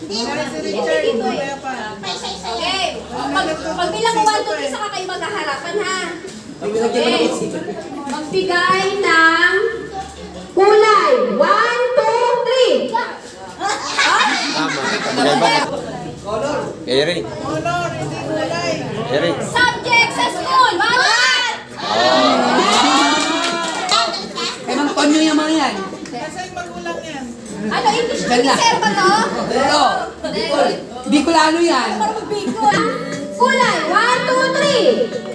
Dito eh. Okay. Pagbilang ko 1, 2, 3, saka kayo maghaharapan ha. Okay. Magbigay ng kulay. 1, 2, 3. Eri. Eri. Subject sa school. Bawat! Emang Tonyo yung mga yan. Ano, English teacher ba to? Ito. Bicolano yan. Parang Bicol. Kulay. 1, 2, 3.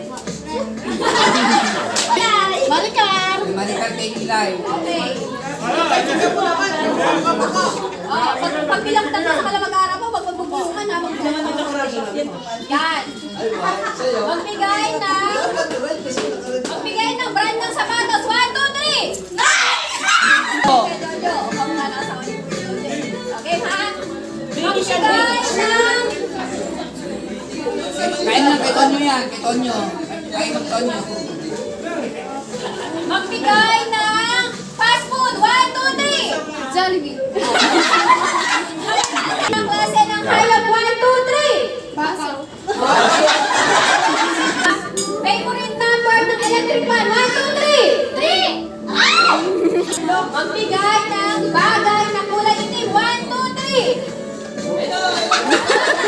Maricar. Maricar kay Ilay. Okay. Pagbilang tatlo sa kalamag-aral mo, wag magbubulungan ha. Yan. Magbigay ng brand ng sapatos. 1, 2, 3. Okay, Jojo. Huwag na nasa okay, ha? Magbigay ng... Kaya na kay Tonyo yan. Kay Tonyo. Kaya mag Tonyo. Magbigay ng fast food. 1, 2, 3. Jollibee. Ang klase ng hayop. 1, 2, 3. Baso. Favorite number ng electric fan. 1, 2, 3. 3. Magbigay ng bagay na kulay itim. 1, 2,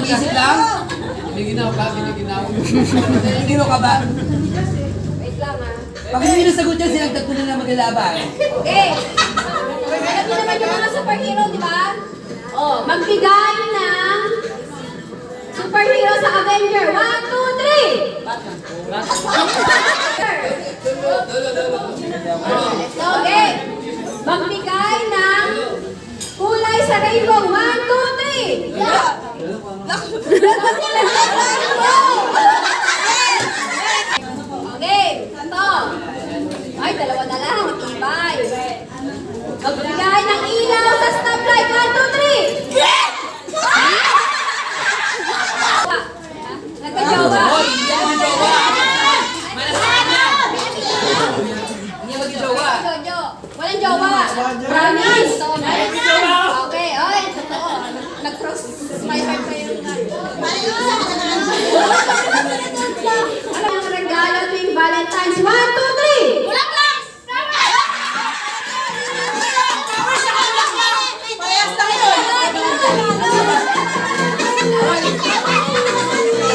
3. Isip lang. Biniginaw ka. Biniginaw ka ba? Wait lang ha. Pag hindi nasagot yan, sinagdag ko na lang maglalaban. Okay. Alam niyo naman yung mga superhero, di ba? Oh, magbigay ng superhero sa Avenger. 1, 2, 3. Okay. Magbigay ng kulay sa rainbow. 1, 2, 3. Okay. Ito. Ay, dalawa na lang. Matibay. Magbigay ng ilaw sa stoplight. 1, 2, 3. Nagka-jowa. Hoy, hindi ako jowa. Malasahan yan. Hindi ako jowa. Jojo. Walang jowa. Promise. Okay, oy. Totoo. Nag-cross. Swiper kayo. Ano ang regalo tuwing Valentine's? 1, 2,